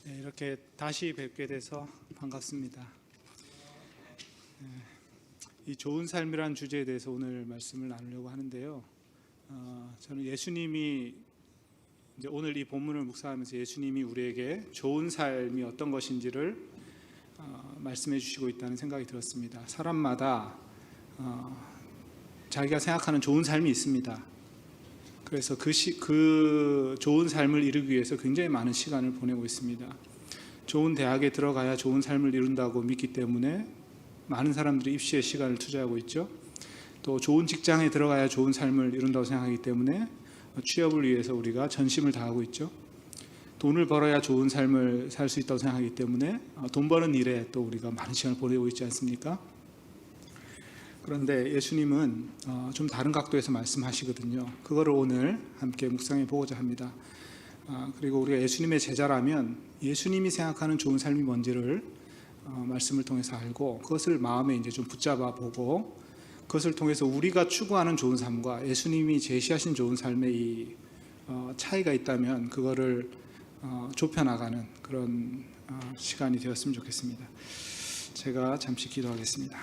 네, 이렇게 다시 뵙게 돼서 반갑습니다. 이 좋은 삶이라는 주제에 대해서 오늘 말씀을 나누려고 하는데요. 저는 예수님이 이제 오늘 이 본문을 묵상하면서 예수님이 우리에게 좋은 삶이 어떤 것인지를 말씀해 주시고 있다는 생각이 들었습니다. 사람마다 자기가 생각하는 좋은 삶이 있습니다. 그래서 그 좋은 삶을 이루기 위해서 굉장히 많은 시간을 보내고 있습니다. 좋은 대학에 들어가야 좋은 삶을 이룬다고 믿기 때문에 많은 사람들이 입시에 시간을 투자하고 있죠. 또 좋은 직장에 들어가야 좋은 삶을 이룬다고 생각하기 때문에 취업을 위해서 우리가 전심을 다하고 있죠. 돈을 벌어야 좋은 삶을 살 수 있다고 생각하기 때문에 돈 버는 일에 또 우리가 많은 시간을 보내고 있지 않습니까? 그런데 예수님은 좀 다른 각도에서 말씀하시거든요. 그거를 오늘 함께 묵상해 보고자 합니다. 그리고 우리가 예수님의 제자라면 예수님이 생각하는 좋은 삶이 뭔지를 말씀을 통해서 알고 그것을 마음에 이제 좀 붙잡아 보고 그것을 통해서 우리가 추구하는 좋은 삶과 예수님이 제시하신 좋은 삶의 이 차이가 있다면 그거를 좁혀나가는 그런 시간이 되었으면 좋겠습니다. 제가 잠시 기도하겠습니다.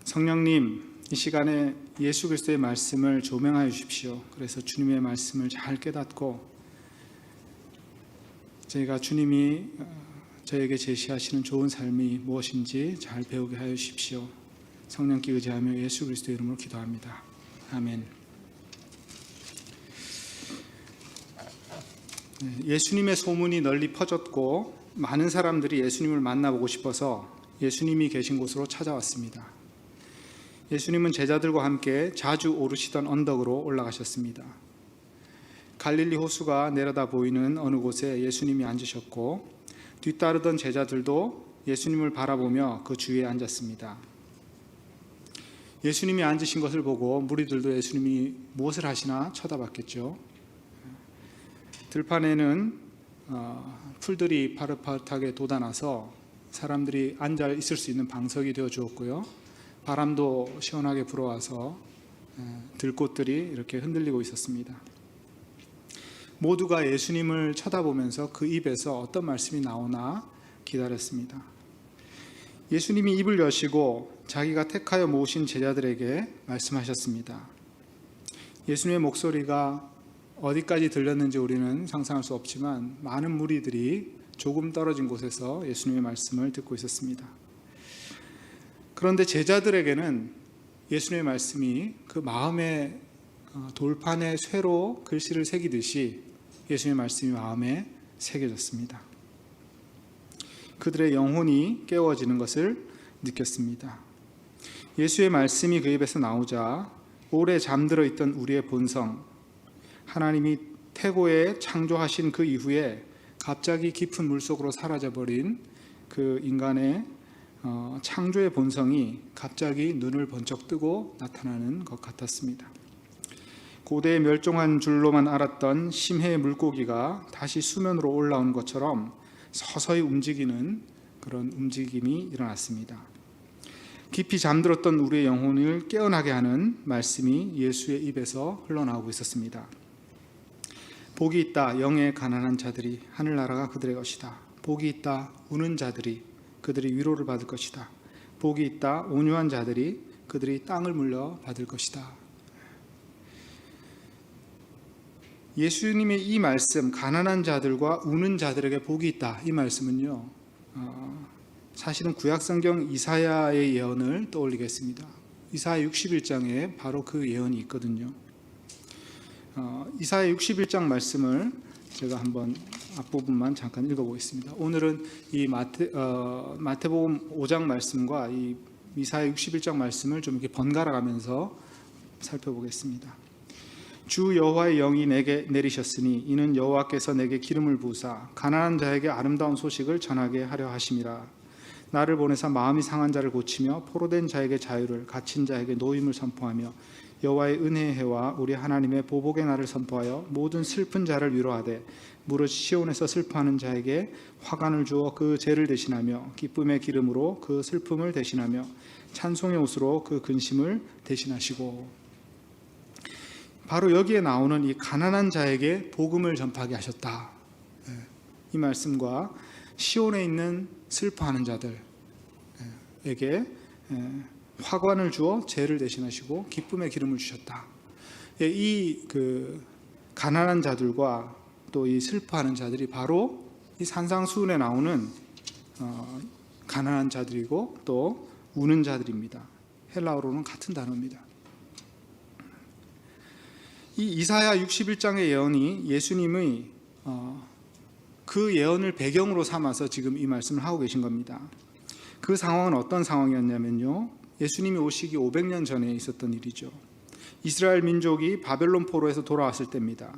성령님, 이 시간에 예수 그리스도의 말씀을 조명하여 주십시오. 그래서 주님의 말씀을 잘 깨닫고 저희가 주님이 저에게 제시하시는 좋은 삶이 무엇인지 잘 배우게 하여 주십시오. 성령께 의지하며 예수 그리스도의 이름으로 기도합니다. 아멘. 예수님의 소문이 널리 퍼졌고 많은 사람들이 예수님을 만나보고 싶어서 예수님이 계신 곳으로 찾아왔습니다. 예수님은 제자들과 함께 자주 오르시던 언덕으로 올라가셨습니다. 갈릴리 호수가 내려다 보이는 어느 곳에 예수님이 앉으셨고 뒤따르던 제자들도 예수님을 바라보며 그 주위에 앉았습니다. 예수님이 앉으신 것을 보고 무리들도 예수님이 무엇을 하시나 쳐다봤겠죠. 들판에는 풀들이 파릇파릇하게 돋아나서 사람들이 앉아 있을 수 있는 방석이 되어 주었고요. 바람도 시원하게 불어와서 들꽃들이 이렇게 흔들리고 있었습니다. 모두가 예수님을 쳐다보면서 그 입에서 어떤 말씀이 나오나 기다렸습니다. 예수님이 입을 여시고 자기가 택하여 모으신 제자들에게 말씀하셨습니다. 예수님의 목소리가 어디까지 들렸는지 우리는 상상할 수 없지만 많은 무리들이 조금 떨어진 곳에서 예수님의 말씀을 듣고 있었습니다. 그런데 제자들에게는 예수님의 말씀이 그 마음의 돌판에 쇠로 글씨를 새기듯이 예수님의 말씀이 마음에 새겨졌습니다. 그들의 영혼이 깨워지는 것을 느꼈습니다. 예수의 말씀이 그 입에서 나오자 오래 잠들어 있던 우리의 본성, 하나님이 태고에 창조하신 그 이후에 갑자기 깊은 물속으로 사라져버린 그 인간의 창조의 본성이 갑자기 눈을 번쩍 뜨고 나타나는 것 같았습니다. 고대에 멸종한 줄로만 알았던 심해의 물고기가 다시 수면으로 올라온 것처럼 서서히 움직이는 그런 움직임이 일어났습니다. 깊이 잠들었던 우리의 영혼을 깨어나게 하는 말씀이 예수의 입에서 흘러나오고 있었습니다. 복이 있다 영의 가난한 자들이 하늘나라가 그들의 것이다. 복이 있다 우는 자들이 그들이 위로를 받을 것이다. 복이 있다 온유한 자들이 그들이 땅을 물려 받을 것이다. 예수님의 이 말씀, 가난한 자들과 우는 자들에게 복이 있다, 이 말씀은요 사실은 구약성경 이사야의 예언을 떠올리게 했습니다. 이사야 61장에 바로 그 예언이 있거든요. 이사야 61장 말씀을 제가 한번 앞부분만 잠깐 읽어보겠습니다. 오늘은 이 마태복음 5장 말씀과 이 이사야 61장 말씀을 좀 이렇게 번갈아 가면서 살펴보겠습니다. 주 여호와의 영이 내게 내리셨으니 이는 여호와께서 내게 기름을 부으사 가난한 자에게 아름다운 소식을 전하게 하려 하심이라. 나를 보내사 마음이 상한 자를 고치며 포로된 자에게 자유를, 갇힌 자에게 노임을 선포하며 여호와의 은혜의 해와 우리 하나님의 보복의 날을 선포하여 모든 슬픈 자를 위로하되 무릇 시온에서 슬퍼하는 자에게 화관을 주어 그 죄를 대신하며 기쁨의 기름으로 그 슬픔을 대신하며 찬송의 옷으로 그 근심을 대신하시고. 바로 여기에 나오는 이 가난한 자에게 복음을 전파하게 하셨다. 이 말씀과 시온에 있는 슬퍼하는 자들에게 화관을 주어 죄를 대신하시고 기쁨의 기름을 주셨다. 이 가난한 자들과 또 이 슬퍼하는 자들이 바로 이 산상수훈에 나오는 가난한 자들이고 또 우는 자들입니다. 헬라어로는 같은 단어입니다. 이 이사야 61장의 예언이 예수님의 그 예언을 배경으로 삼아서 지금 이 말씀을 하고 계신 겁니다. 그 상황은 어떤 상황이었냐면요, 예수님이 오시기 500년 전에 있었던 일이죠. 이스라엘 민족이 바벨론 포로에서 돌아왔을 때입니다.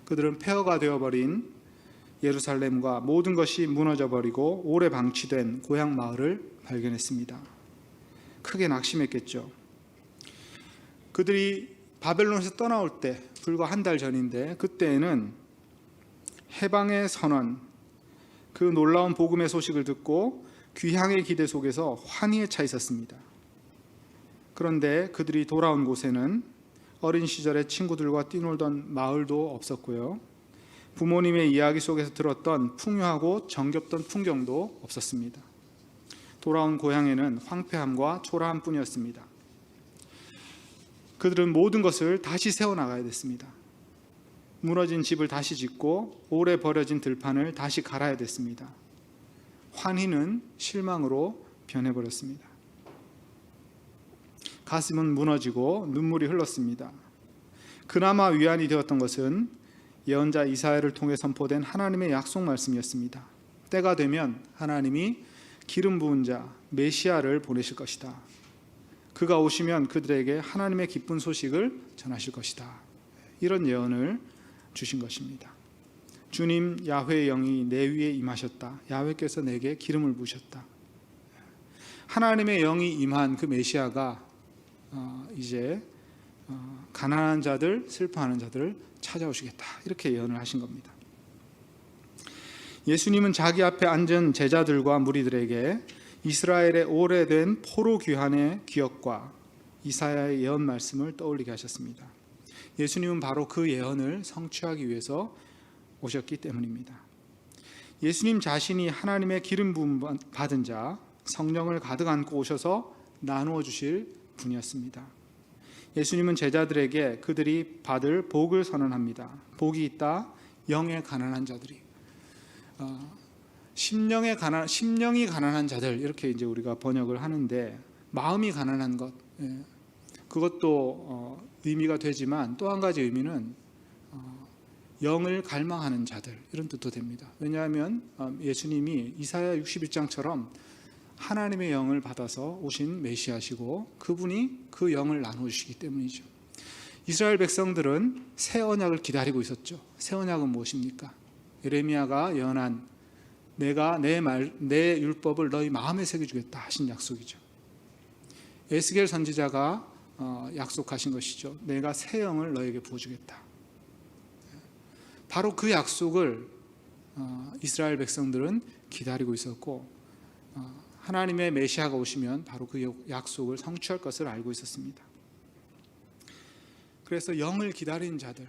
그들은 폐허가 되어버린 예루살렘과 모든 것이 무너져버리고 오래 방치된 고향 마을을 발견했습니다. 크게 낙심했겠죠. 그들이 바벨론에서 떠나올 때 불과 한 달 전인데, 그때에는 해방의 선언, 그 놀라운 복음의 소식을 듣고 귀향의 기대 속에서 환희에 차 있었습니다. 그런데 그들이 돌아온 곳에는 어린 시절에 친구들과 뛰놀던 마을도 없었고요, 부모님의 이야기 속에서 들었던 풍요하고 정겹던 풍경도 없었습니다. 돌아온 고향에는 황폐함과 초라함 뿐이었습니다. 그들은 모든 것을 다시 세워나가야 됐습니다. 무너진 집을 다시 짓고 오래 버려진 들판을 다시 갈아야 됐습니다. 환희는 실망으로 변해버렸습니다. 가슴은 무너지고 눈물이 흘렀습니다. 그나마 위안이 되었던 것은 예언자 이사야를 통해 선포된 하나님의 약속 말씀이었습니다. 때가 되면 하나님이 기름 부은 자 메시아를 보내실 것이다. 그가 오시면 그들에게 하나님의 기쁜 소식을 전하실 것이다. 이런 예언을 주신 것입니다. 주님 야훼의 영이 내 위에 임하셨다. 야훼께서 내게 기름을 부으셨다. 하나님의 영이 임한 그 메시아가 이제 가난한 자들, 슬퍼하는 자들을 찾아오시겠다. 이렇게 예언을 하신 겁니다. 예수님은 자기 앞에 앉은 제자들과 무리들에게 이스라엘의 오래된 포로 귀환의 기억과 이사야의 예언 말씀을 떠올리게 하셨습니다. 예수님은 바로 그 예언을 성취하기 위해서 오셨기 때문입니다. 예수님 자신이 하나님의 기름 부음 받은 자, 성령을 가득 안고 오셔서 나누어 주실 분이었습니다. 예수님은 제자들에게 그들이 받을 복을 선언합니다. 복이 있다, 영의 가난한 자들이. 심령이 가난한 자들, 이렇게 이제 우리가 번역을 하는데, 마음이 가난한 것, 그것도 의미가 되지만 또 한 가지 의미는 영을 갈망하는 자들, 이런 뜻도 됩니다. 왜냐하면 예수님이 이사야 61장처럼 하나님의 영을 받아서 오신 메시아시고 그분이 그 영을 나누시기 때문이죠. 이스라엘 백성들은 새 언약을 기다리고 있었죠. 새 언약은 무엇입니까? 예레미야가 예언한 내가 내 율법을 너희 마음에 새겨주겠다 하신 약속이죠. 에스겔 선지자가 약속하신 것이죠. 내가 새 영을 너에게 부어주겠다. 바로 그 약속을 이스라엘 백성들은 기다리고 있었고, 하나님의 메시아가 오시면 바로 그 약속을 성취할 것을 알고 있었습니다. 그래서 영을 기다리는 자들,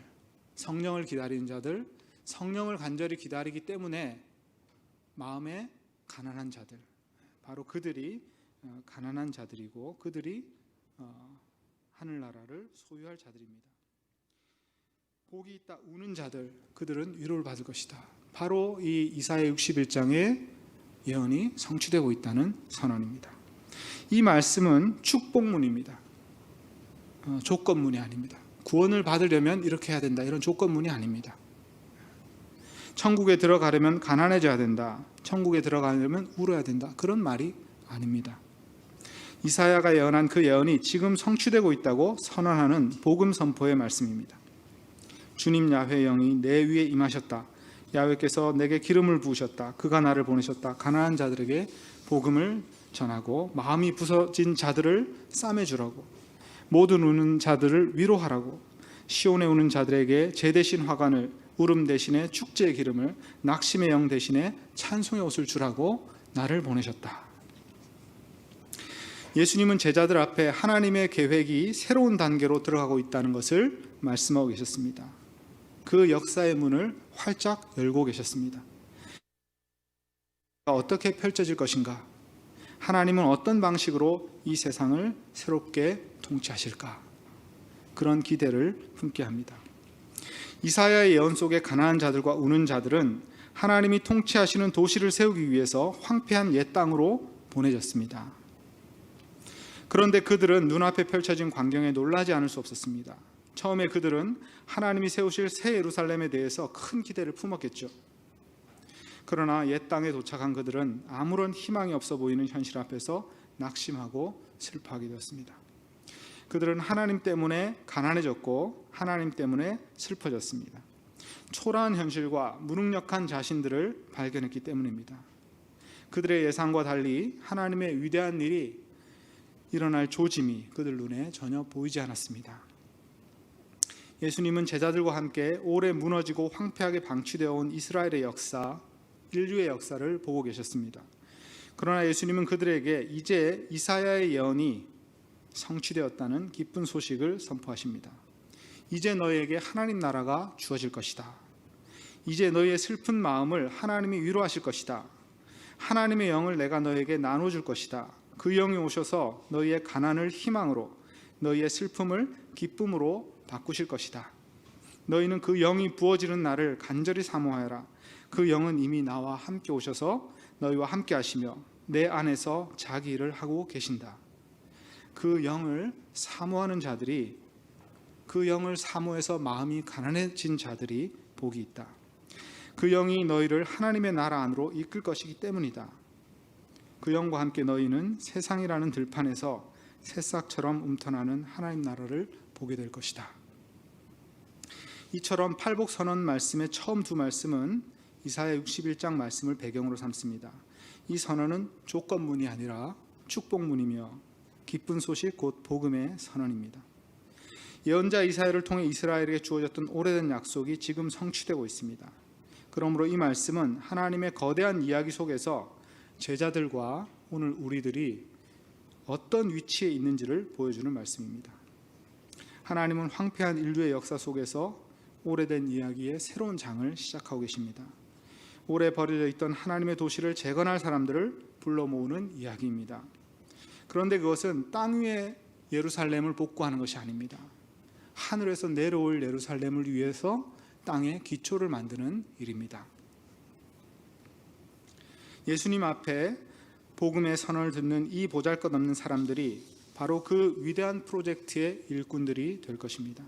성령을 기다리는 자들, 성령을 간절히 기다리기 때문에 마음에 가난한 자들, 바로 그들이 가난한 자들이고 그들이 하늘나라를 소유할 자들입니다. 복이 있다, 우는 자들, 그들은 위로를 받을 것이다. 바로 이 이사야 61장의 예언이 성취되고 있다는 선언입니다. 이 말씀은 축복문입니다. 조건문이 아닙니다. 구원을 받으려면 이렇게 해야 된다, 이런 조건문이 아닙니다. 천국에 들어가려면 가난해져야 된다, 천국에 들어가려면 울어야 된다, 그런 말이 아닙니다. 이사야가 예언한 그 예언이 지금 성취되고 있다고 선언하는 복음 선포의 말씀입니다. 주님 야훼의 영이 내 위에 임하셨다. 야훼께서 내게 기름을 부으셨다. 그가 나를 보내셨다. 가난한 자들에게 복음을 전하고 마음이 부서진 자들을 싸매주라고, 모든 우는 자들을 위로하라고, 시온에 우는 자들에게 제 대신 화관을, 울음 대신에 축제의 기름을, 낙심의 영 대신에 찬송의 옷을 주라고 나를 보내셨다. 예수님은 제자들 앞에 하나님의 계획이 새로운 단계로 들어가고 있다는 것을 말씀하고 계셨습니다. 그 역사의 문을 활짝 열고 계셨습니다. 어떻게 펼쳐질 것인가? 하나님은 어떤 방식으로 이 세상을 새롭게 통치하실까? 그런 기대를 품게 합니다. 이사야의 예언 속의 가난한 자들과 우는 자들은 하나님이 통치하시는 도시를 세우기 위해서 황폐한 옛 땅으로 보내졌습니다. 그런데 그들은 눈앞에 펼쳐진 광경에 놀라지 않을 수 없었습니다. 처음에 그들은 하나님이 세우실 새 예루살렘에 대해서 큰 기대를 품었겠죠. 그러나 옛 땅에 도착한 그들은 아무런 희망이 없어 보이는 현실 앞에서 낙심하고 슬퍼하게 되었습니다. 그들은 하나님 때문에 가난해졌고 하나님 때문에 슬퍼졌습니다. 초라한 현실과 무능력한 자신들을 발견했기 때문입니다. 그들의 예상과 달리 하나님의 위대한 일이 일어날 조짐이 그들 눈에 전혀 보이지 않았습니다. 예수님은 제자들과 함께 오래 무너지고 황폐하게 방치되어 온 이스라엘의 역사, 인류의 역사를 보고 계셨습니다. 그러나 예수님은 그들에게 이제 이사야의 예언이 성취되었다는 기쁜 소식을 선포하십니다. 이제 너희에게 하나님 나라가 주어질 것이다. 이제 너희의 슬픈 마음을 하나님이 위로하실 것이다. 하나님의 영을 내가 너희에게 나눠줄 것이다. 그 영이 오셔서 너희의 가난을 희망으로, 너희의 슬픔을 기쁨으로 바꾸실 것이다. 너희는 그 영이 부어지는 날을 간절히 사모하여라. 그 영은 이미 나와 함께 오셔서 너희와 함께 하시며 내 안에서 자기 일을 하고 계신다. 그 영을 사모하는 자들이, 그 영을 사모해서 마음이 가난해진 자들이 복이 있다. 그 영이 너희를 하나님의 나라 안으로 이끌 것이기 때문이다. 그 영과 함께 너희는 세상이라는 들판에서 새싹처럼 움터나는 하나님 나라를 보게 될 것이다. 이처럼 팔복선언 말씀의 처음 두 말씀은 이사야 61장 말씀을 배경으로 삼습니다. 이 선언은 조건문이 아니라 축복문이며 기쁜 소식 곧 복음의 선언입니다. 예언자 이사야를 통해 이스라엘에게 주어졌던 오래된 약속이 지금 성취되고 있습니다. 그러므로 이 말씀은 하나님의 거대한 이야기 속에서 제자들과 오늘 우리들이 어떤 위치에 있는지를 보여주는 말씀입니다. 하나님은 황폐한 인류의 역사 속에서 오래된 이야기의 새로운 장을 시작하고 계십니다. 오래 버려져 있던 하나님의 도시를 재건할 사람들을 불러 모으는 이야기입니다. 그런데 그것은 땅 위의 예루살렘을 복구하는 것이 아닙니다. 하늘에서 내려올 예루살렘을 위해서 땅에 기초를 만드는 일입니다. 예수님 앞에 복음의 선언을 듣는 이 보잘것없는 사람들이 바로 그 위대한 프로젝트의 일꾼들이 될 것입니다.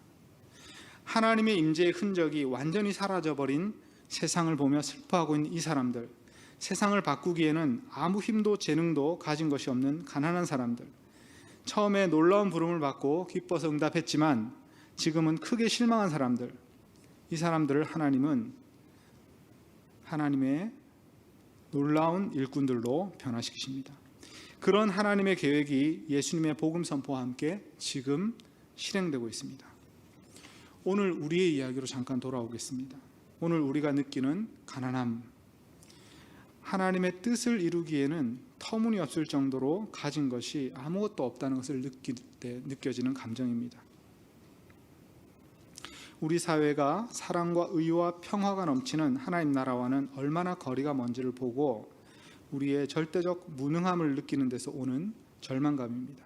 하나님의 임재의 흔적이 완전히 사라져버린 세상을 보며 슬퍼하고 있는 이 사람들, 세상을 바꾸기에는 아무 힘도 재능도 가진 것이 없는 가난한 사람들, 처음에 놀라운 부름을 받고 기뻐서 응답했지만 지금은 크게 실망한 사람들, 이 사람들을 하나님은 하나님의 놀라운 일꾼들로 변화시키십니다. 그런 하나님의 계획이 예수님의 복음 선포와 함께 지금 실행되고 있습니다. 오늘 우리의 이야기로 잠깐 돌아오겠습니다. 오늘 우리가 느끼는 가난함, 하나님의 뜻을 이루기에는 터무니없을 정도로 가진 것이 아무것도 없다는 것을 느낄 때 느껴지는 감정입니다. 우리 사회가 사랑과 의와 평화가 넘치는 하나님 나라와는 얼마나 거리가 먼지를 보고 우리의 절대적 무능함을 느끼는 데서 오는 절망감입니다.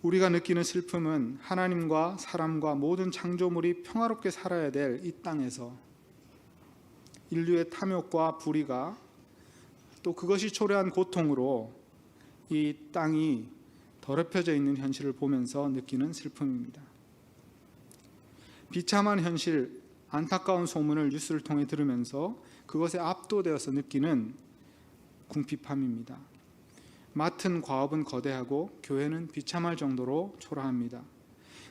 우리가 느끼는 슬픔은 하나님과 사람과 모든 창조물이 평화롭게 살아야 될 이 땅에서 인류의 탐욕과 불의가 또 그것이 초래한 고통으로 이 땅이 더럽혀져 있는 현실을 보면서 느끼는 슬픔입니다. 비참한 현실, 안타까운 소문을 뉴스를 통해 들으면서 그것에 압도되어서 느끼는 궁핍함입니다. 맡은 과업은 거대하고 교회는 비참할 정도로 초라합니다.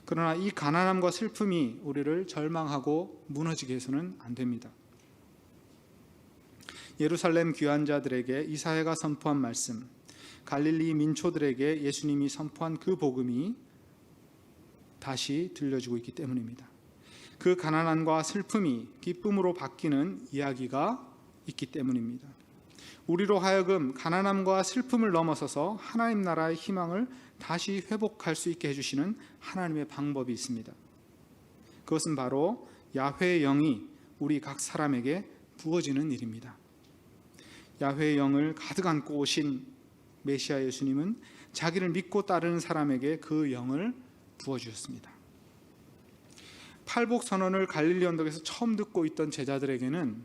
그러나 이 가난함과 슬픔이 우리를 절망하고 무너지게 해서는 안 됩니다. 예루살렘 귀한 자들에게 이사야가 선포한 말씀, 갈릴리 민초들에게 예수님이 선포한 그 복음이 다시 들려지고 있기 때문입니다. 그 가난함과 슬픔이 기쁨으로 바뀌는 이야기가 있기 때문입니다. 우리로 하여금 가난함과 슬픔을 넘어서서 하나님 나라의 희망을 다시 회복할 수 있게 해주시는 하나님의 방법이 있습니다. 그것은 바로 야훼의 영이 우리 각 사람에게 부어지는 일입니다. 야훼의 영을 가득 안고 오신 메시아 예수님은 자기를 믿고 따르는 사람에게 그 영을 부어주셨습니다. 팔복선언을 갈릴리 언덕에서 처음 듣고 있던 제자들에게는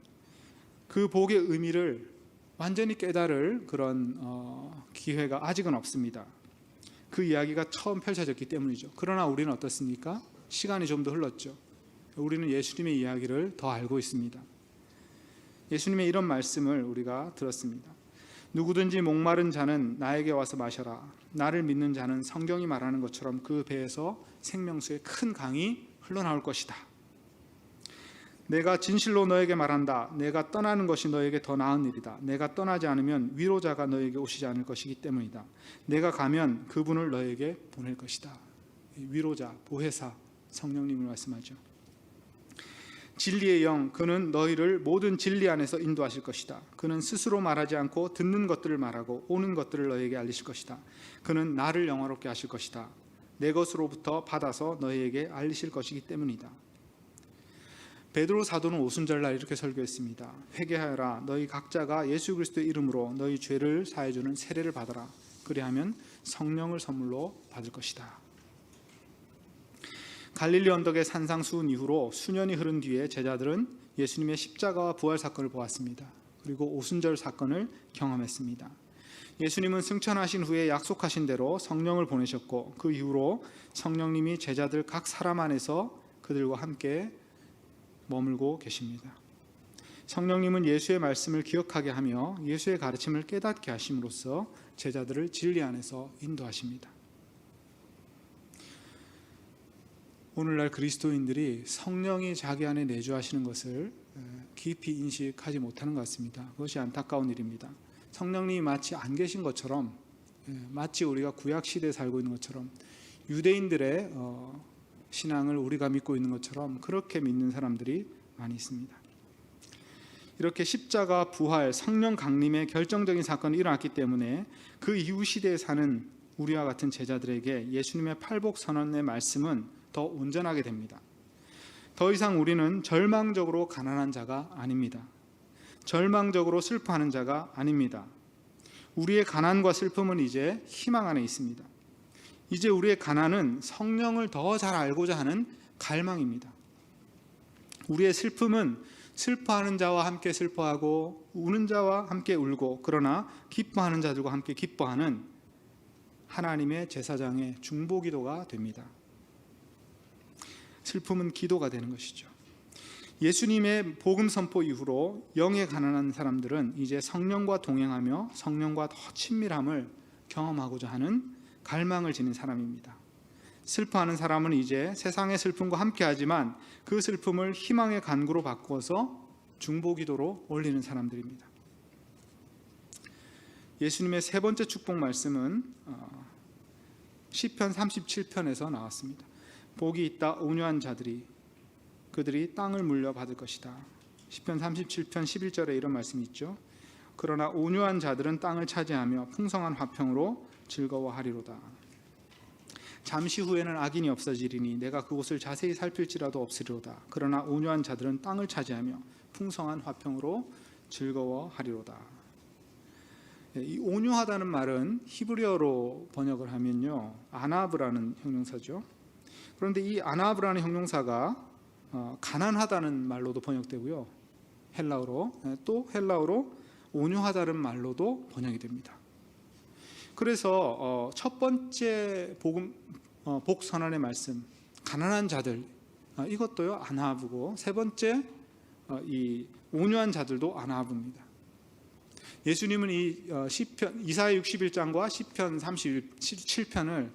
그 복의 의미를 완전히 깨달을 그런 기회가 아직은 없습니다. 그 이야기가 처음 펼쳐졌기 때문이죠. 그러나 우리는 어떻습니까? 시간이 좀 더 흘렀죠. 우리는 예수님의 이야기를 더 알고 있습니다. 예수님의 이런 말씀을 우리가 들었습니다. 누구든지 목마른 자는 나에게 와서 마셔라. 나를 믿는 자는 성경이 말하는 것처럼 그 배에서 생명수의 큰 강이 흘러나올 것이다. 내가 진실로 너에게 말한다. 내가 떠나는 것이 너에게 더 나은 일이다. 내가 떠나지 않으면 위로자가 너에게 오시지 않을 것이기 때문이다. 내가 가면 그분을 너에게 보낼 것이다. 위로자, 보혜사, 성령님을 말씀하죠. 진리의 영, 그는 너희를 모든 진리 안에서 인도하실 것이다. 그는 스스로 말하지 않고 듣는 것들을 말하고 오는 것들을 너희에게 알리실 것이다. 그는 나를 영화롭게 하실 것이다. 내 것으로부터 받아서 너희에게 알리실 것이기 때문이다. 베드로 사도는 오순절날 이렇게 설교했습니다. 회개하여라. 너희 각자가 예수 그리스도의 이름으로 너희 죄를 사해주는 세례를 받아라. 그리하면 성령을 선물로 받을 것이다. 갈릴리 언덕의 산상수훈 이후로 수년이 흐른 뒤에 제자들은 예수님의 십자가와 부활 사건을 보았습니다. 그리고 오순절 사건을 경험했습니다. 예수님은 승천하신 후에 약속하신 대로 성령을 보내셨고 그 이후로 성령님이 제자들 각 사람 안에서 그들과 함께 머물고 계십니다. 성령님은 예수의 말씀을 기억하게 하며 예수의 가르침을 깨닫게 하심으로써 제자들을 진리 안에서 인도하십니다. 오늘날 그리스도인들이 성령이 자기 안에 내주하시는 것을 깊이 인식하지 못하는 것 같습니다. 그것이 안타까운 일입니다. 성령님이 마치 안 계신 것처럼, 마치 우리가 구약시대에 살고 있는 것처럼, 유대인들의 신앙을 우리가 믿고 있는 것처럼 그렇게 믿는 사람들이 많이 있습니다. 이렇게 십자가, 부활, 성령 강림의 결정적인 사건이 일어났기 때문에 그 이후 시대에 사는 우리와 같은 제자들에게 예수님의 팔복 선언의 말씀은 더 온전하게 됩니다. 더 이상 우리는 절망적으로 가난한 자가 아닙니다. 절망적으로 슬퍼하는 자가 아닙니다. 우리의 가난과 슬픔은 이제 희망 안에 있습니다. 이제 우리의 가난은 성령을 더 잘 알고자 하는 갈망입니다. 우리의 슬픔은 슬퍼하는 자와 함께 슬퍼하고 우는 자와 함께 울고 그러나 기뻐하는 자들과 함께 기뻐하는 하나님의 제사장의 중보기도가 됩니다. 슬픔은 기도가 되는 것이죠. 예수님의 복음 선포 이후로 영에 가난한 사람들은 이제 성령과 동행하며 성령과 더 친밀함을 경험하고자 하는 갈망을 지닌 사람입니다. 슬퍼하는 사람은 이제 세상의 슬픔과 함께하지만 그 슬픔을 희망의 간구로 바꾸어서 중보기도로 올리는 사람들입니다. 예수님의 세 번째 축복 말씀은 시편 37편에서 나왔습니다. 복이 있다 온유한 자들이 그들이 땅을 물려받을 것이다. 시편 37편 11절에 이런 말씀이 있죠. 그러나 온유한 자들은 땅을 차지하며 풍성한 화평으로 즐거워하리로다. 잠시 후에는 악인이 없어지리니 내가 그곳을 자세히 살필지라도 없으리로다. 그러나 온유한 자들은 땅을 차지하며 풍성한 화평으로 즐거워하리로다. 이 온유하다는 말은 히브리어로 번역을 하면요, 아나브라는 형용사죠. 그런데 이 아나브라는 형용사가 가난하다는 말로도 번역되고요, 헬라어로, 또 헬라어로 온유하다는 말로도 번역이 됩니다. 그래서 첫 번째 복 선언의 말씀, 가난한 자들, 이것도요 아나브고, 세 번째 이 온유한 자들도 아나브입니다. 예수님은 이 시편 이사야 61장과 시편 37편을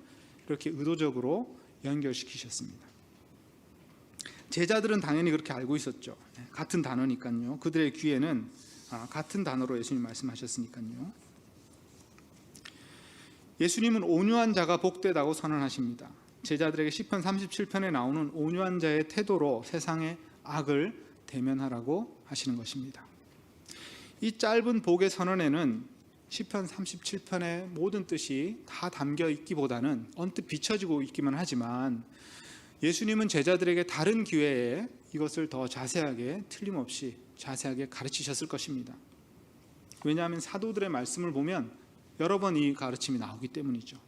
이렇게 의도적으로 연결시키셨습니다. 제자들은 당연히 그렇게 알고 있었죠. 같은 단어니까요. 그들의 귀에는 같은 단어로 예수님 말씀하셨으니까요. 예수님은 온유한 자가 복되다고 선언하십니다. 제자들에게 시편 37편에 나오는 온유한 자의 태도로 세상의 악을 대면하라고 하시는 것입니다. 이 짧은 복의 선언에는 시편 37편의 모든 뜻이 다 담겨 있기보다는 언뜻 비춰지고 있기만 하지만 예수님은 제자들에게 다른 기회에 이것을 더 자세하게 틀림없이 자세하게 가르치셨을 것입니다. 왜냐하면 사도들의 말씀을 보면 여러 번 이 가르침이 나오기 때문이죠.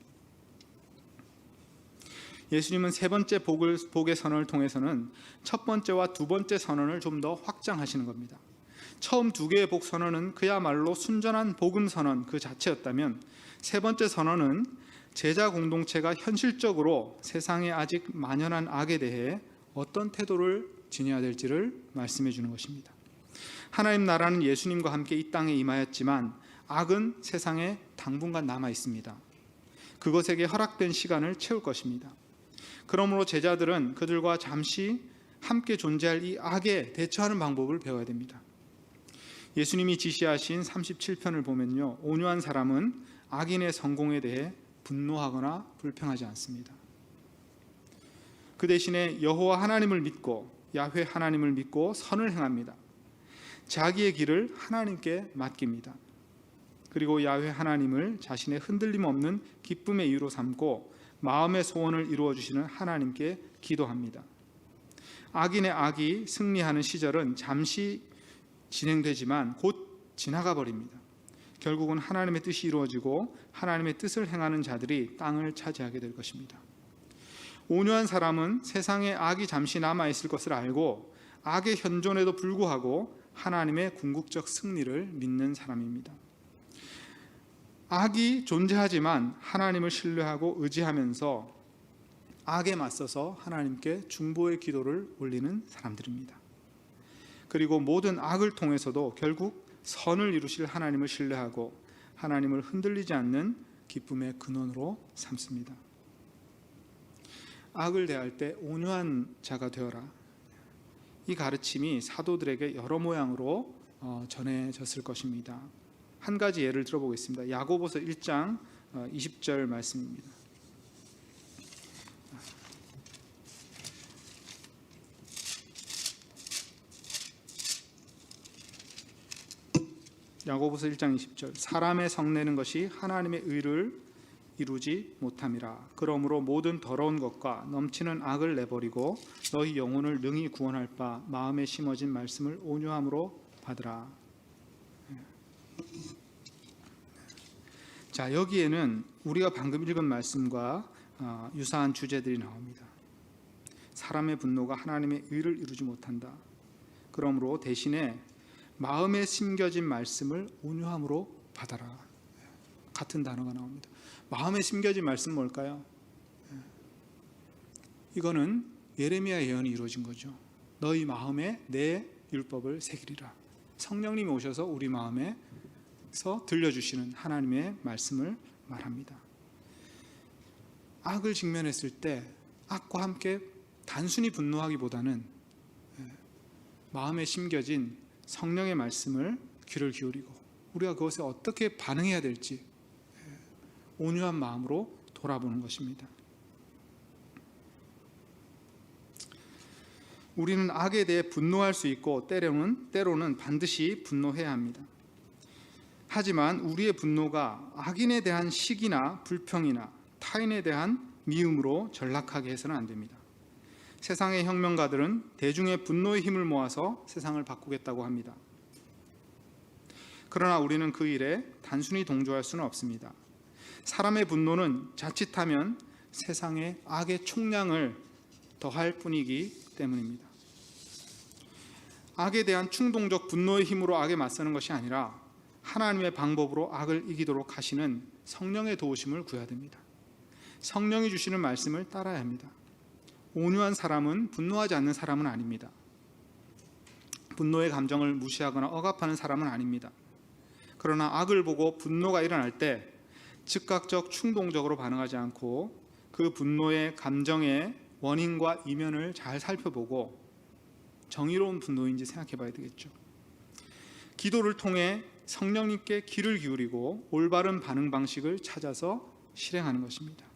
예수님은 세 번째 복의 선언을 통해서는 첫 번째와 두 번째 선언을 좀 더 확장하시는 겁니다. 처음 두 개의 복 선언은 그야말로 순전한 복음 선언 그 자체였다면, 세 번째 선언은 제자 공동체가 현실적으로 세상에 아직 만연한 악에 대해 어떤 태도를 지녀야 될지를 말씀해 주는 것입니다. 하나님 나라는 예수님과 함께 이 땅에 임하였지만 악은 세상에 당분간 남아 있습니다. 그것에게 허락된 시간을 채울 것입니다. 그러므로 제자들은 그들과 잠시 함께 존재할 이 악에 대처하는 방법을 배워야 됩니다. 예수님이 지시하신 37편을 보면요, 온유한 사람은 악인의 성공에 대해 분노하거나 불평하지 않습니다. 그 대신에 여호와 하나님을 믿고 야훼 하나님을 믿고 선을 행합니다. 자기의 길을 하나님께 맡깁니다. 그리고 야훼 하나님을 자신의 흔들림 없는 기쁨의 이유로 삼고 마음의 소원을 이루어 주시는 하나님께 기도합니다. 악인의 악이 승리하는 시절은 잠시 진행되지만 곧 지나가 버립니다. 결국은 하나님의 뜻이 이루어지고 하나님의 뜻을 행하는 자들이 땅을 차지하게 될 것입니다. 온유한 사람은 세상에 악이 잠시 남아있을 것을 알고 악의 현존에도 불구하고 하나님의 궁극적 승리를 믿는 사람입니다. 악이 존재하지만 하나님을 신뢰하고 의지하면서 악에 맞서서 하나님께 중보의 기도를 올리는 사람들입니다. 그리고 모든 악을 통해서도 결국 선을 이루실 하나님을 신뢰하고 하나님을 흔들리지 않는 기쁨의 근원으로 삼습니다. 악을 대할 때 온유한 자가 되어라. 이 가르침이 사도들에게 여러 모양으로 전해졌을 것입니다. 한 가지 예를 들어보겠습니다. 야고보서 1장 20절 말씀입니다. 야고보서 1장 20절 사람의 성내는 것이 하나님의 의를 이루지 못함이라. 그러므로 모든 더러운 것과 넘치는 악을 내버리고 너희 영혼을 능히 구원할 바 마음에 심어진 말씀을 온유함으로 받으라. 자, 여기에는 우리가 방금 읽은 말씀과 유사한 주제들이 나옵니다. 사람의 분노가 하나님의 의를 이루지 못한다. 그러므로 대신에 마음에 심겨진 말씀을 온유함으로 받아라. 같은 단어가 나옵니다. 마음에 심겨진 말씀은 뭘까요? 이거는 예레미야 예언이 이루어진 거죠. 너희 마음에 내 율법을 새기리라. 성령님이 오셔서 우리 마음에서 들려주시는 하나님의 말씀을 말합니다. 악을 직면했을 때 악과 함께 단순히 분노하기보다는 마음에 심겨진 성령의 말씀을 귀를 기울이고 우리가 그것에 어떻게 반응해야 될지 온유한 마음으로 돌아보는 것입니다. 우리는 악에 대해 분노할 수 있고 때로는 반드시 분노해야 합니다. 하지만 우리의 분노가 악인에 대한 시기나 불평이나 타인에 대한 미움으로 전락하게 해서는 안 됩니다. 세상의 혁명가들은 대중의 분노의 힘을 모아서 세상을 바꾸겠다고 합니다. 그러나 우리는 그 일에 단순히 동조할 수는 없습니다. 사람의 분노는 자칫하면 세상의 악의 총량을 더할 뿐이기 때문입니다. 악에 대한 충동적 분노의 힘으로 악에 맞서는 것이 아니라 하나님의 방법으로 악을 이기도록 하시는 성령의 도우심을 구해야 됩니다. 성령이 주시는 말씀을 따라야 합니다. 온유한 사람은 분노하지 않는 사람은 아닙니다. 분노의 감정을 무시하거나 억압하는 사람은 아닙니다. 그러나 악을 보고 분노가 일어날 때 즉각적 충동적으로 반응하지 않고 그 분노의 감정의 원인과 이면을 잘 살펴보고 정의로운 분노인지 생각해 봐야 되겠죠. 기도를 통해 성령님께 귀를 기울이고 올바른 반응 방식을 찾아서 실행하는 것입니다.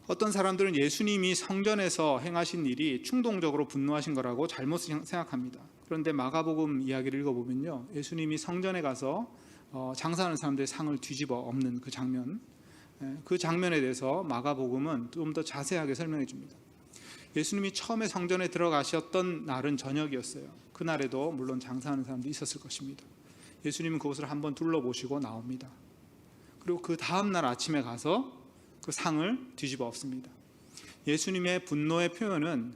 어떤 사람들은 예수님이 성전에서 행하신 일이 충동적으로 분노하신 거라고 잘못 생각합니다. 그런데 마가복음 이야기를 읽어보면요, 예수님이 성전에 가서 장사하는 사람들의 상을 뒤집어 엎는 그 장면에 대해서 마가복음은 좀 더 자세하게 설명해 줍니다. 예수님이 처음에 성전에 들어가셨던 날은 저녁이었어요. 그날에도 물론 장사하는 사람도 있었을 것입니다. 예수님은 그곳을 한번 둘러보시고 나옵니다. 그리고 그 다음날 아침에 가서 그 상을 뒤집어 엎습니다. 예수님의 분노의 표현은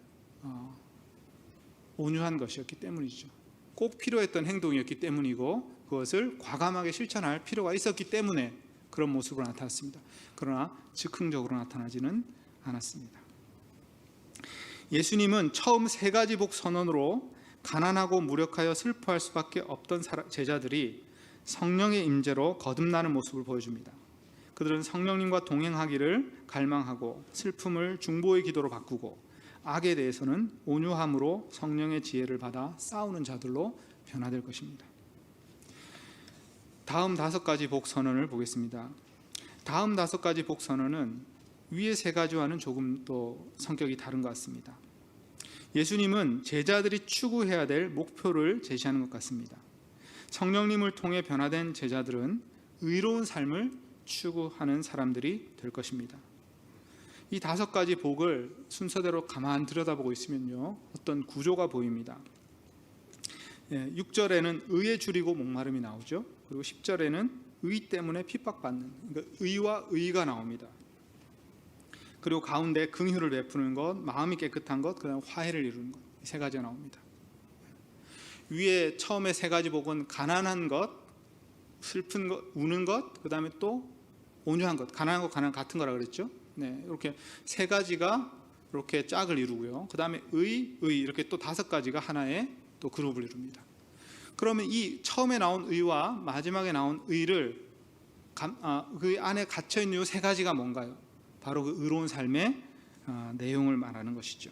온유한 것이었기 때문이죠. 꼭 필요했던 행동이었기 때문이고 그것을 과감하게 실천할 필요가 있었기 때문에 그런 모습으로 나타났습니다. 그러나 즉흥적으로 나타나지는 않았습니다. 예수님은 처음 세 가지 복 선언으로 가난하고 무력하여 슬퍼할 수밖에 없던 제자들이 성령의 임재로 거듭나는 모습을 보여줍니다. 그들은 성령님과 동행하기를 갈망하고 슬픔을 중보의 기도로 바꾸고 악에 대해서는 온유함으로 성령의 지혜를 받아 싸우는 자들로 변화될 것입니다. 다음 5가지 복 선언을 보겠습니다. 다음 5가지 복 선언은 위의 3가지와는 조금 또 성격이 다른 것 같습니다. 예수님은 제자들이 추구해야 될 목표를 제시하는 것 같습니다. 성령님을 통해 변화된 제자들은 의로운 삶을 추구하는 사람들이 될 것입니다. 이 5가지 복을 순서대로 가만 들여다보고 있으면요, 어떤 구조가 보입니다. 6절에는 의에 줄이고 목마름이 나오죠. 그리고 10절에는 의 때문에 핍박받는, 그러니까 의와 의가 나옵니다. 그리고 가운데 긍휼을 베푸는 것, 마음이 깨끗한 것, 그다음 화해를 이루는 것, 이 3가지가 나옵니다. 위에 처음에 3가지 복은 가난한 것, 슬픈 것, 우는 것, 그다음에 또 온유한 것, 가난한 것, 가난 같은 거라 그랬죠. 네, 이렇게 3가지가 이렇게 짝을 이루고요. 그다음에 의 이렇게 또 5가지가 하나의 또 그룹을 이룹니다. 그러면 이 처음에 나온 의와 마지막에 나온 의를 그 안에 갇혀 있는 이 3가지가 뭔가요? 바로 그 의로운 삶의 내용을 말하는 것이죠.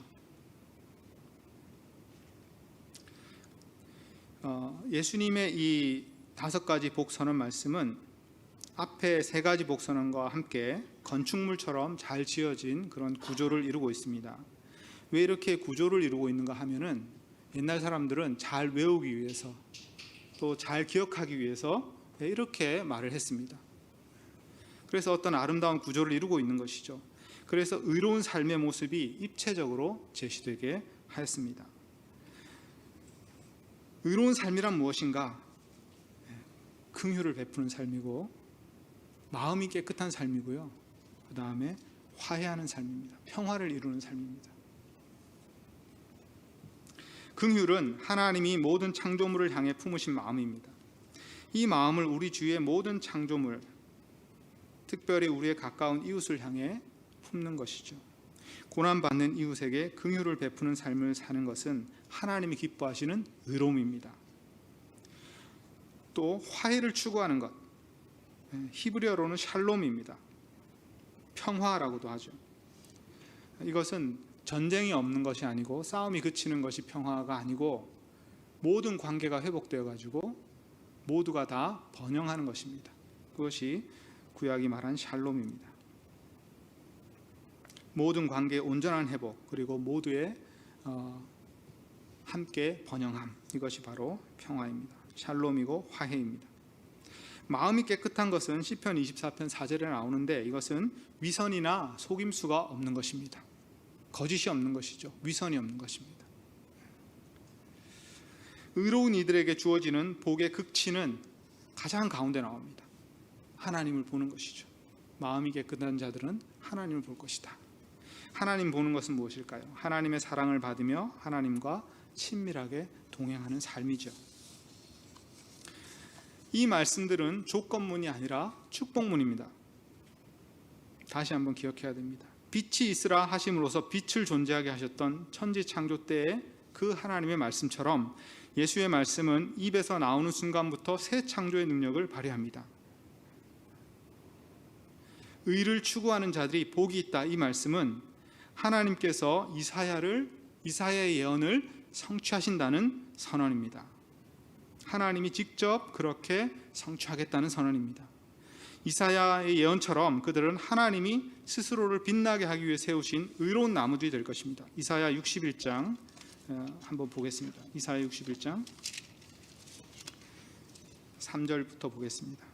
예수님의 이 5가지 복선언 말씀은 앞에 3가지 복선언과 함께 건축물처럼 잘 지어진 그런 구조를 이루고 있습니다. 왜 이렇게 구조를 이루고 있는가 하면은 옛날 사람들은 잘 외우기 위해서 또 잘 기억하기 위해서 이렇게 말을 했습니다. 그래서 어떤 아름다운 구조를 이루고 있는 것이죠. 그래서 의로운 삶의 모습이 입체적으로 제시되게 하였습니다. 의로운 삶이란 무엇인가? 긍휼을 베푸는 삶이고 마음이 깨끗한 삶이고요. 그 다음에 화해하는 삶입니다. 평화를 이루는 삶입니다. 긍휼은 하나님이 모든 창조물을 향해 품으신 마음입니다. 이 마음을 우리 주위의 모든 창조물, 특별히 우리의 가까운 이웃을 향해 품는 것이죠. 고난받는 이웃에게 긍휼을 베푸는 삶을 사는 것은 하나님이 기뻐하시는 의로움입니다. 또 화해를 추구하는 것, 히브리어로는 샬롬입니다. 평화라고도 하죠. 이것은 전쟁이 없는 것이 아니고 싸움이 그치는 것이 평화가 아니고 모든 관계가 회복되어 가지고 모두가 다 번영하는 것입니다. 그것이 구약이 말한 샬롬입니다. 모든 관계의 온전한 회복, 그리고 모두의 함께 번영함, 이것이 바로 평화입니다. 샬롬이고 화해입니다. 마음이 깨끗한 것은 시편 24편 4절에 나오는데 이것은 위선이나 속임수가 없는 것입니다. 거짓이 없는 것이죠. 위선이 없는 것입니다. 의로운 이들에게 주어지는 복의 극치는 가장 가운데 나옵니다. 하나님을 보는 것이죠. 마음이 깨끗한 자들은 하나님을 볼 것이다. 하나님 보는 것은 무엇일까요? 하나님의 사랑을 받으며 하나님과 친밀하게 동행하는 삶이죠. 이 말씀들은 조건문이 아니라 축복문입니다. 다시 한번 기억해야 됩니다. 빛이 있으라 하심으로써 빛을 존재하게 하셨던 천지 창조 때의 그 하나님의 말씀처럼 예수의 말씀은 입에서 나오는 순간부터 새 창조의 능력을 발휘합니다. 의를 추구하는 자들이 복이 있다, 이 말씀은 하나님께서 이사야의 예언을 성취하신다는 선언입니다. 하나님이 직접 그렇게 성취하겠다는 선언입니다. 이사야의 예언처럼 그들은 하나님이 스스로를 빛나게 하기 위해 세우신 의로운 나무들이 될 것입니다. 이사야 61장 한번 보겠습니다. 이사야 61장 3절부터 보겠습니다.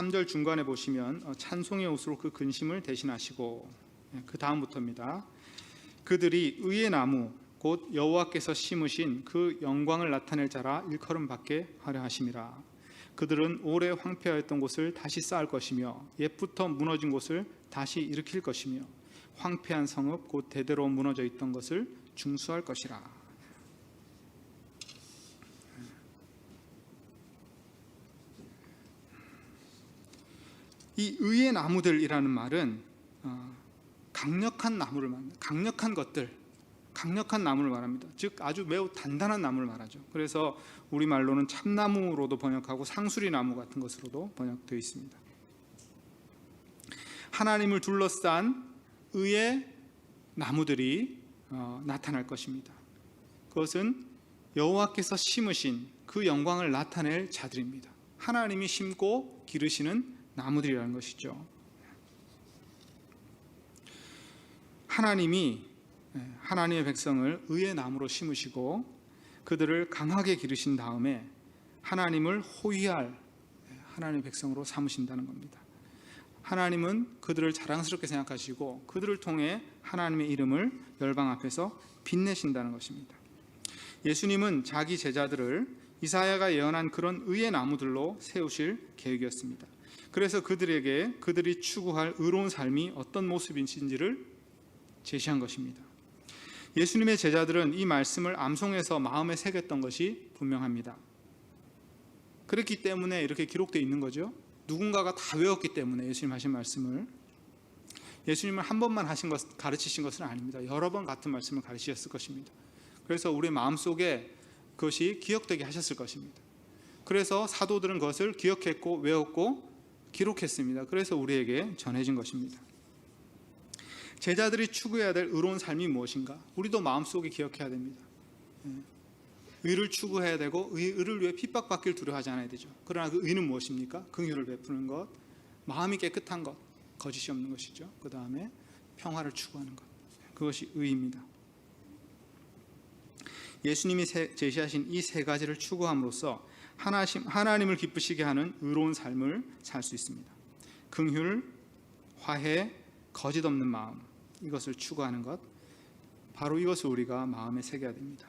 3절 중간에 보시면 찬송의 옷으로 그 근심을 대신하시고, 그 다음부터입니다. 그들이 의의 나무 곧 여호와께서 심으신 그 영광을 나타낼 자라 일컬음 받게 하려 하심이라. 그들은 오래 황폐하였던 곳을 다시 쌓을 것이며 옛부터 무너진 곳을 다시 일으킬 것이며 황폐한 성읍 곧 대대로 무너져 있던 것을 중수할 것이라. 이 의의 나무들이라는 말은 강력한 나무를 말합니다. 강력한 것들, 강력한 나무를 말합니다. 즉 아주 매우 단단한 나무를 말하죠. 그래서 우리말로는 참나무로도 번역하고 상수리나무 같은 것으로도 번역되어 있습니다. 하나님을 둘러싼 의의 나무들이 나타날 것입니다. 그것은 여호와께서 심으신 그 영광을 나타낼 자들입니다. 하나님이 심고 기르시는 나무들이라는 것이죠. 하나님이 하나님의 백성을 의의 나무로 심으시고 그들을 강하게 기르신 다음에 하나님을 호위할 하나님의 백성으로 삼으신다는 겁니다. 하나님은 그들을 자랑스럽게 생각하시고 그들을 통해 하나님의 이름을 열방 앞에서 빛내신다는 것입니다. 예수님은 자기 제자들을 이사야가 예언한 그런 의의 나무들로 세우실 계획이었습니다. 그래서 그들에게 그들이 추구할 의로운 삶이 어떤 모습인지를 제시한 것입니다. 예수님의 제자들은 이 말씀을 암송해서 마음에 새겼던 것이 분명합니다. 그렇기 때문에 이렇게 기록되어 있는 거죠. 누군가가 다 외웠기 때문에 예수님 하신 말씀을. 예수님은 한 번만 가르치신 것은 아닙니다. 여러 번 같은 말씀을 가르치셨을 것입니다. 그래서 우리 마음속에 그것이 기억되게 하셨을 것입니다. 그래서 사도들은 그것을 기억했고 외웠고 기록했습니다. 그래서 우리에게 전해진 것입니다. 제자들이 추구해야 될 의로운 삶이 무엇인가? 우리도 마음속에 기억해야 됩니다. 의를 추구해야 되고 의를 위해 핍박받기를 두려워하지 않아야 되죠. 그러나 그 의는 무엇입니까? 긍휼을 베푸는 것, 마음이 깨끗한 것, 거짓이 없는 것이죠. 그 다음에 평화를 추구하는 것, 그것이 의입니다. 예수님이 제시하신 이 세 가지를 추구함으로써 하나님을 기쁘시게 하는 의로운 삶을 살 수 있습니다. 긍휼, 화해, 거짓 없는 마음, 이것을 추구하는 것, 바로 이것을 우리가 마음에 새겨야 됩니다.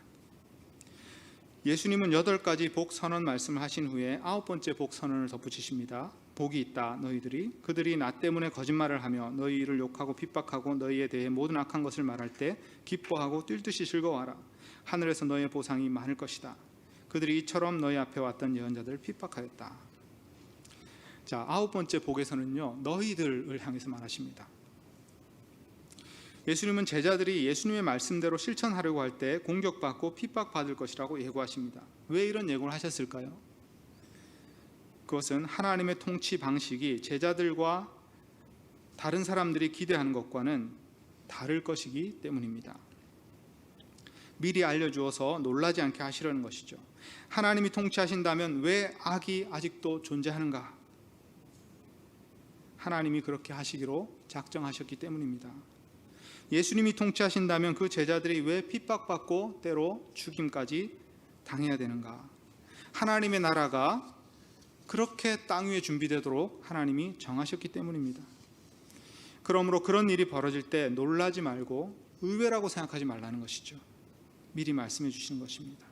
예수님은 8가지 복 선언 말씀을 하신 후에 9번째 복 선언을 덧붙이십니다. 복이 있다 너희들이 그들이 나 때문에 거짓말을 하며 너희를 욕하고 핍박하고 너희에 대해 모든 악한 것을 말할 때 기뻐하고 뛸 듯이 즐거워하라. 하늘에서 너희의 보상이 많을 것이다. 그들이 이처럼 너희 앞에 왔던 예언자들을 핍박하였다. 자, 9번째 복에서는요, 너희들을 향해서 말하십니다. 예수님은 제자들이 예수님의 말씀대로 실천하려고 할 때 공격받고 핍박받을 것이라고 예고하십니다. 왜 이런 예고를 하셨을까요? 그것은 하나님의 통치 방식이 제자들과 다른 사람들이 기대하는 것과는 다를 것이기 때문입니다. 미리 알려주어서 놀라지 않게 하시려는 것이죠. 하나님이 통치하신다면 왜 악이 아직도 존재하는가? 하나님이 그렇게 하시기로 작정하셨기 때문입니다. 예수님이 통치하신다면 그 제자들이 왜 핍박받고 때로 죽임까지 당해야 되는가? 하나님의 나라가 그렇게 땅 위에 준비되도록 하나님이 정하셨기 때문입니다. 그러므로 그런 일이 벌어질 때 놀라지 말고 의외라고 생각하지 말라는 것이죠. 미리 말씀해 주시는 것입니다.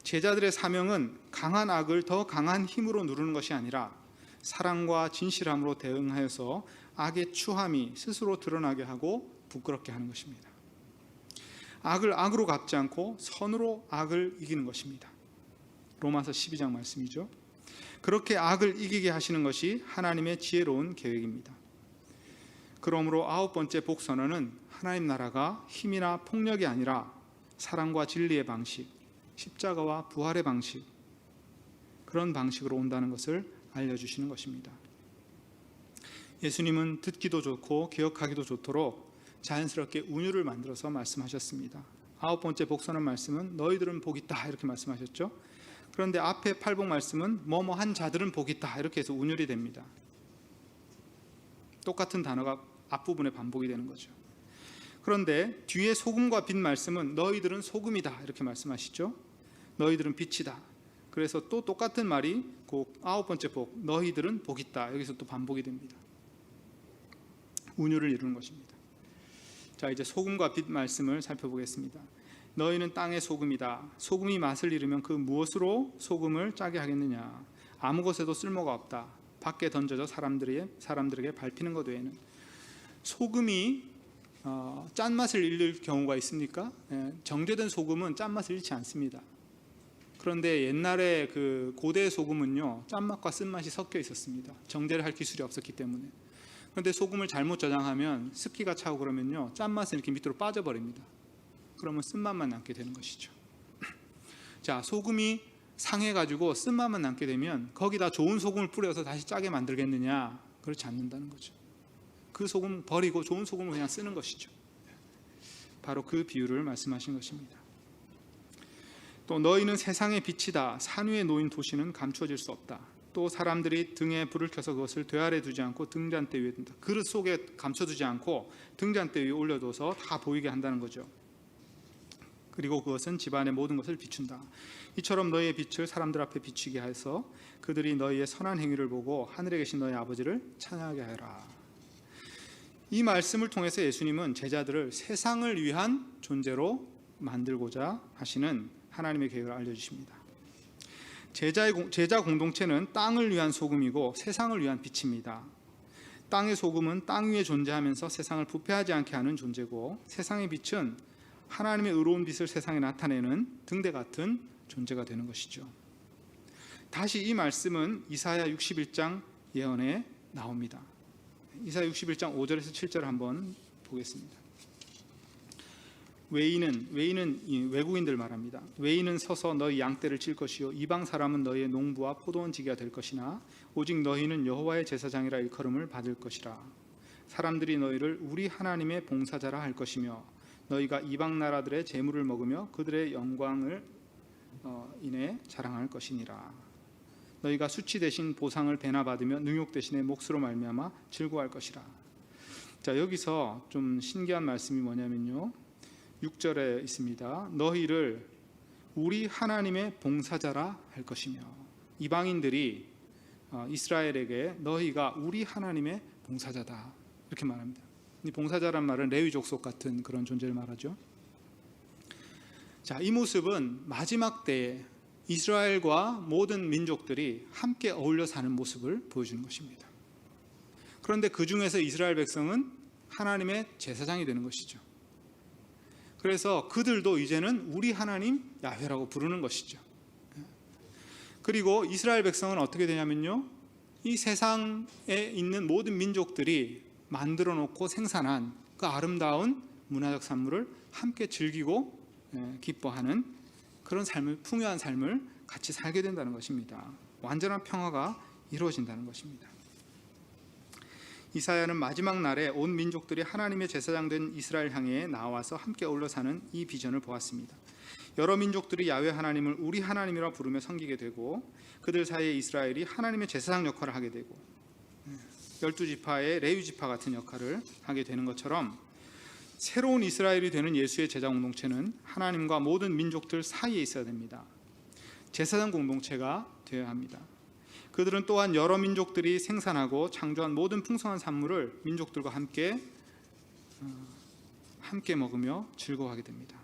제자들의 사명은 강한 악을 더 강한 힘으로 누르는 것이 아니라 사랑과 진실함으로 대응하여서 악의 추함이 스스로 드러나게 하고 부끄럽게 하는 것입니다. 악을 악으로 갚지 않고 선으로 악을 이기는 것입니다. 로마서 12장 말씀이죠. 그렇게 악을 이기게 하시는 것이 하나님의 지혜로운 계획입니다. 그러므로 9번째 복선언은 하나님 나라가 힘이나 폭력이 아니라 사랑과 진리의 방식, 십자가와 부활의 방식, 그런 방식으로 온다는 것을 알려주시는 것입니다. 예수님은 듣기도 좋고 기억하기도 좋도록 자연스럽게 운율을 만들어서 말씀하셨습니다. 9번째 복선언 말씀은 너희들은 복 있다 이렇게 말씀하셨죠. 그런데 앞에 8복 말씀은 뭐뭐한 자들은 복 있다 이렇게 해서 운율이 됩니다. 똑같은 단어가 앞부분에 반복이 되는 거죠. 그런데 뒤에 소금과 빛 말씀은 너희들은 소금이다 이렇게 말씀하시죠. 너희들은 빛이다. 그래서 또 똑같은 말이 그 9번째 복, 너희들은 복 있다. 여기서 또 반복이 됩니다. 운율을 이루는 것입니다. 자, 이제 소금과 빛 말씀을 살펴보겠습니다. 너희는 땅의 소금이다. 소금이 맛을 잃으면 그 무엇으로 소금을 짜게 하겠느냐. 아무 것에도 쓸모가 없다. 밖에 던져져 사람들에게 밟히는 것 외에는. 소금이 짠맛을 잃을 경우가 있습니까? 정제된 소금은 짠맛을 잃지 않습니다. 그런데 옛날에 그 고대 소금은요, 짠맛과 쓴맛이 섞여 있었습니다. 정제를 할 기술이 없었기 때문에. 그런데 소금을 잘못 저장하면 습기가 차고 그러면요, 짠맛은 이렇게 밑으로 빠져버립니다. 그러면 쓴맛만 남게 되는 것이죠. 자, 소금이 상해가지고 쓴맛만 남게 되면 거기다 좋은 소금을 뿌려서 다시 짜게 만들겠느냐? 그렇지 않는다는 거죠. 그 소금 버리고 좋은 소금을 그냥 쓰는 것이죠. 바로 그 비유를 말씀하신 것입니다. 또 너희는 세상의 빛이다. 산 위에 놓인 도시는 감추어질 수 없다. 또 사람들이 등에 불을 켜서 그것을 쇠아래 두지 않고 등잔대 위에 둔다. 그릇 속에 감춰두지 않고 등잔대 위에 올려둬서 다 보이게 한다는 거죠. 그리고 그것은 집안의 모든 것을 비춘다. 이처럼 너희의 빛을 사람들 앞에 비추게 해서 그들이 너희의 선한 행위를 보고 하늘에 계신 너희 아버지를 찬양하게 하라. 이 말씀을 통해서 예수님은 제자들을 세상을 위한 존재로 만들고자 하시는 하나님의 계획을 알려주십니다. 제자 공동체는 땅을 위한 소금이고 세상을 위한 빛입니다. 땅의 소금은 땅 위에 존재하면서 세상을 부패하지 않게 하는 존재고, 세상의 빛은 하나님의 의로운 빛을 세상에 나타내는 등대 같은 존재가 되는 것이죠. 다시 이 말씀은 이사야 61장 예언에 나옵니다. 이사야 61장 5절에서 7절을 한번 보겠습니다. 외인은 외국인들 말합니다. 외인은 서서 너희 양떼를 칠 것이요 이방 사람은 너희의 농부와 포도원 지기가 될 것이나 오직 너희는 여호와의 제사장이라 일컬음을 받을 것이라. 사람들이 너희를 우리 하나님의 봉사자라 할 것이며 너희가 이방 나라들의 재물을 먹으며 그들의 영광을 인해 자랑할 것이니라. 너희가 수치 대신 보상을 배나 받으며 능욕 대신에 몫으로 말미암아 즐거워할 것이라. 자, 여기서 좀 신기한 말씀이 뭐냐면요, 6절에 있습니다. 너희를 우리 하나님의 봉사자라 할 것이며, 이방인들이 이스라엘에게 너희가 우리 하나님의 봉사자다 이렇게 말합니다. 이 봉사자란 말은 레위 족속 같은 그런 존재를 말하죠. 자, 이 모습은 마지막 때에 이스라엘과 모든 민족들이 함께 어울려 사는 모습을 보여주는 것입니다. 그런데 그 중에서 이스라엘 백성은 하나님의 제사장이 되는 것이죠. 그래서 그들도 이제는 우리 하나님 야훼라고 부르는 것이죠. 그리고 이스라엘 백성은 어떻게 되냐면요, 이 세상에 있는 모든 민족들이 만들어 놓고 생산한 그 아름다운 문화적 산물을 함께 즐기고 기뻐하는 그런 삶을, 풍요한 삶을 같이 살게 된다는 것입니다. 완전한 평화가 이루어진다는 것입니다. 이사야는 마지막 날에 온 민족들이 하나님의 제사장 된 이스라엘 향해 나와서 함께 어울려 사는 이 비전을 보았습니다. 여러 민족들이 야훼 하나님을 우리 하나님이라 부르며 섬기게 되고, 그들 사이에 이스라엘이 하나님의 제사장 역할을 하게 되고, 12지파의 레위 지파 같은 역할을 하게 되는 것처럼, 새로운 이스라엘이 되는 예수의 제자 공동체는 하나님과 모든 민족들 사이에 있어야 됩니다. 제사장 공동체가 되어야 합니다. 그들은 또한 여러 민족들이 생산하고 창조한 모든 풍성한 산물을 민족들과 함께 먹으며 즐거워하게 됩니다.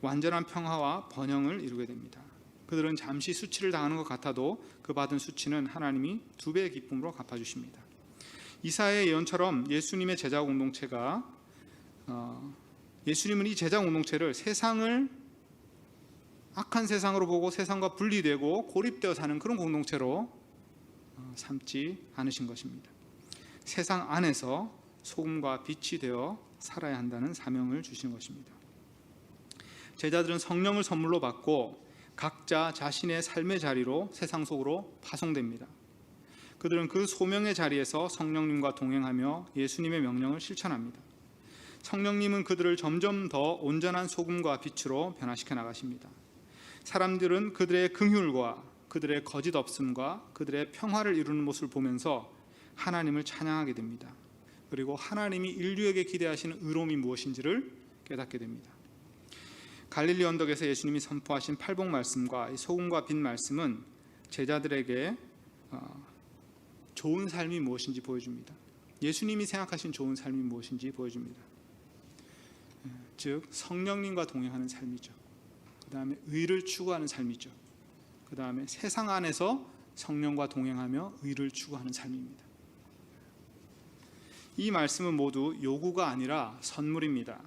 완전한 평화와 번영을 이루게 됩니다. 그들은 잠시 수치를 당하는 것 같아도 그 받은 수치는 하나님이 2배의 기쁨으로 갚아주십니다. 이사야의 예언처럼 예수님의 제자 공동체가 예수님은 이 제자 공동체를 세상을 악한 세상으로 보고 세상과 분리되고 고립되어 사는 그런 공동체로 삼지 않으신 것입니다. 세상 안에서 소금과 빛이 되어 살아야 한다는 사명을 주신 것입니다. 제자들은 성령을 선물로 받고 각자 자신의 삶의 자리로 세상 속으로 파송됩니다. 그들은 그 소명의 자리에서 성령님과 동행하며 예수님의 명령을 실천합니다. 성령님은 그들을 점점 더 온전한 소금과 빛으로 변화시켜 나가십니다. 사람들은 그들의 긍휼과 그들의 거짓 없음과 그들의 평화를 이루는 모습을 보면서 하나님을 찬양하게 됩니다. 그리고 하나님이 인류에게 기대하시는 의로움이 무엇인지를 깨닫게 됩니다. 갈릴리 언덕에서 예수님이 선포하신 팔복 말씀과 이 소금과 빛 말씀은 제자들에게 좋은 삶이 무엇인지 보여줍니다. 예수님이 생각하신 좋은 삶이 무엇인지 보여줍니다. 즉 성령님과 동행하는 삶이죠. 그 다음에 의를 추구하는 삶이죠. 그 다음에 세상 안에서 성령과 동행하며 의를 추구하는 삶입니다. 이 말씀은 모두 요구가 아니라 선물입니다.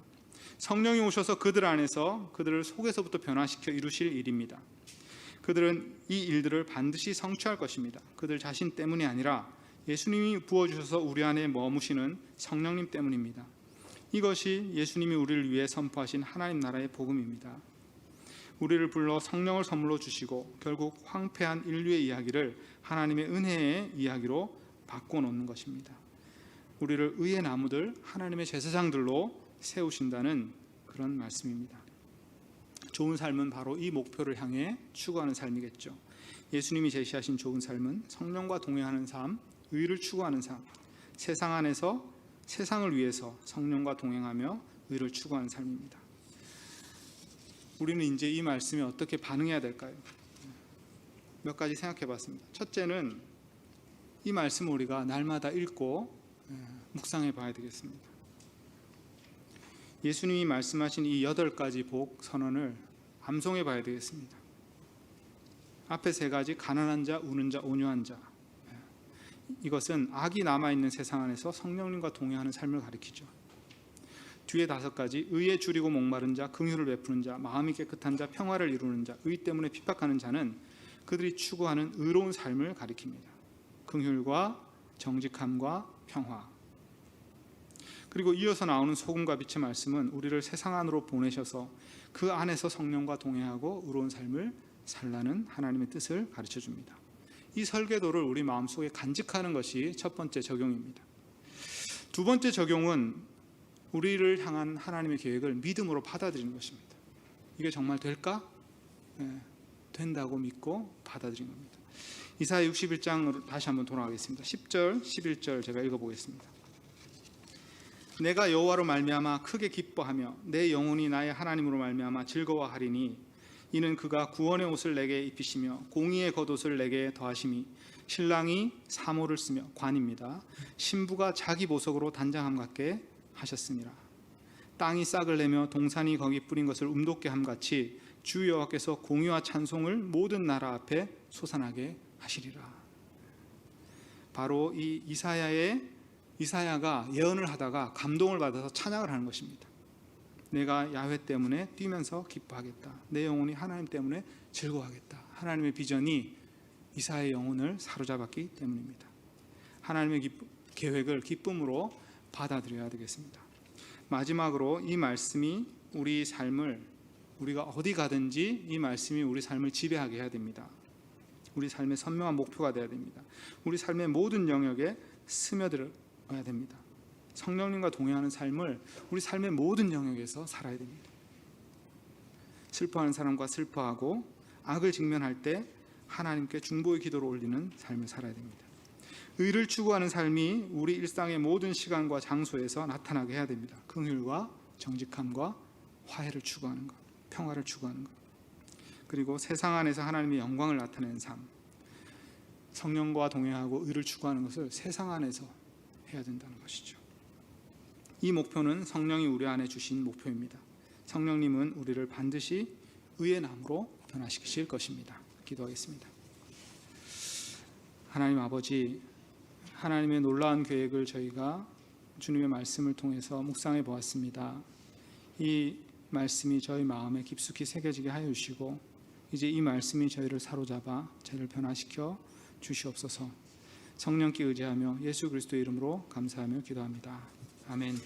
성령이 오셔서 그들 안에서 그들을 속에서부터 변화시켜 이루실 일입니다. 그들은 이 일들을 반드시 성취할 것입니다. 그들 자신 때문이 아니라 예수님이 부어주셔서 우리 안에 머무시는 성령님 때문입니다. 이것이 예수님이 우리를 위해 선포하신 하나님 나라의 복음입니다. 우리를 불러 성령을 선물로 주시고 결국 황폐한 인류의 이야기를 하나님의 은혜의 이야기로 바꿔놓는 것입니다. 우리를 의의 나무들, 하나님의 제사장들로 세우신다는 그런 말씀입니다. 좋은 삶은 바로 이 목표를 향해 추구하는 삶이겠죠. 예수님이 제시하신 좋은 삶은 성령과 동행하는 삶, 의를 추구하는 삶, 세상 안에서 세상을 위해서 성령과 동행하며 의를 추구하는 삶입니다. 우리는 이제 이 말씀에 어떻게 반응해야 될까요? 몇 가지 생각해 봤습니다. 첫째는 이 말씀을 우리가 날마다 읽고 묵상해 봐야 되겠습니다. 예수님이 말씀하신 이 8가지 복 선언을 암송해 봐야 되겠습니다. 앞에 3가지, 가난한 자, 우는 자, 온유한 자. 이것은 악이 남아있는 세상 안에서 성령님과 동행하는 삶을 가리키죠. 뒤에 5가지, 의에 줄이고 목마른 자, 긍휼을 베푸는 자, 마음이 깨끗한 자, 평화를 이루는 자, 의 때문에 핍박하는 자는 그들이 추구하는 의로운 삶을 가리킵니다. 긍휼과 정직함과 평화. 그리고 이어서 나오는 소금과 빛의 말씀은 우리를 세상 안으로 보내셔서 그 안에서 성령과 동행하고 의로운 삶을 살라는 하나님의 뜻을 가르쳐 줍니다. 이 설계도를 우리 마음속에 간직하는 것이 첫 번째 적용입니다. 두 번째 적용은 우리를 향한 하나님의 계획을 믿음으로 받아들이는 것입니다. 이게 정말 될까? 네, 된다고 믿고 받아들이는 겁니다. 이사야 61장으로 다시 한번 돌아가겠습니다. 10절, 11절 제가 읽어보겠습니다. 내가 여호와로 말미암아 크게 기뻐하며 내 영혼이 나의 하나님으로 말미암아 즐거워하리니 이는 그가 구원의 옷을 내게 입히시며 공의의 겉옷을 내게 더하심이 신랑이 사모를 쓰며 관입니다. 신부가 자기 보석으로 단장함 같게 하셨습니다. 땅이 싹을 내며 동산이 거기 뿌린 것을 움돋게 함같이 주 여호와께서 공의와 찬송을 모든 나라 앞에 솟아나게 하시리라. 바로 이 이사야가 예언을 하다가 감동을 받아서 찬양을 하는 것입니다. 내가 야훼 때문에 뛰면서 기뻐하겠다. 내 영혼이 하나님 때문에 즐거워하겠다. 하나님의 비전이 이사야의 영혼을 사로잡았기 때문입니다. 하나님의 계획을 기쁨으로 받아들여야 되겠습니다. 마지막으로 이 말씀이 우리 삶을, 우리가 어디 가든지 이 말씀이 우리 삶을 지배하게 해야 됩니다. 우리 삶의 선명한 목표가 되어야 됩니다. 우리 삶의 모든 영역에 스며들어야 됩니다. 성령님과 동행하는 삶을 우리 삶의 모든 영역에서 살아야 됩니다. 슬퍼하는 사람과 슬퍼하고 악을 직면할 때 하나님께 중보의 기도를 올리는 삶을 살아야 됩니다. 의를 추구하는 삶이 우리 일상의 모든 시간과 장소에서 나타나게 해야 됩니다. 긍휼과 정직함과 화해를 추구하는 것, 평화를 추구하는 것, 그리고 세상 안에서 하나님의 영광을 나타내는 삶, 성령과 동행하고 의를 추구하는 것을 세상 안에서 해야 된다는 것이죠. 이 목표는 성령이 우리 안에 주신 목표입니다. 성령님은 우리를 반드시 의의 나무로 변화시키실 것입니다. 기도하겠습니다. 하나님 아버지, 하나님의 놀라운 계획을 저희가 주님의 말씀을 통해서 묵상해 보았습니다. 이 말씀이 저희 마음에 깊숙이 새겨지게 하여 주시고 이제 이 말씀이 저희를 사로잡아 저희를 변화시켜 주시옵소서. 성령께 의지하며 예수 그리스도의 이름으로 감사하며 기도합니다. 아멘.